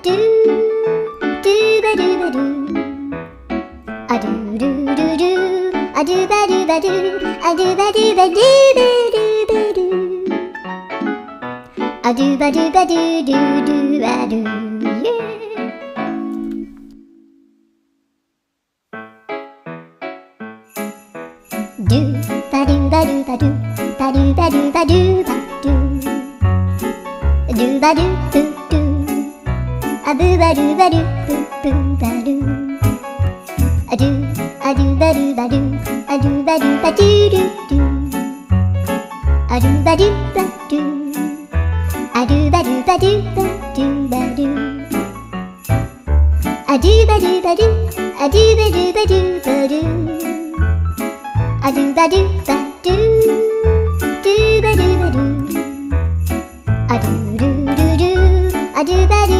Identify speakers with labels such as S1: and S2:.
S1: do, do ba do ba do. A do do do do, a do ba do ba do, a do ba do ba do ba do ba do. A do ba do ba do do do ba do, yeah. Do ba do ba do ba do, ba do ba do ba do ba do. Do ba do do do, a boo ba do ba do boo boo ba do. A do ba do ba do, a do ba do ba do do do. A do ba do ba do, a do ba do ba do ba do ba do. A do ba do ba do, a do ba do ba do ba do. A do ba do ba do, do ba do ba do. A do do do do, a do ba do.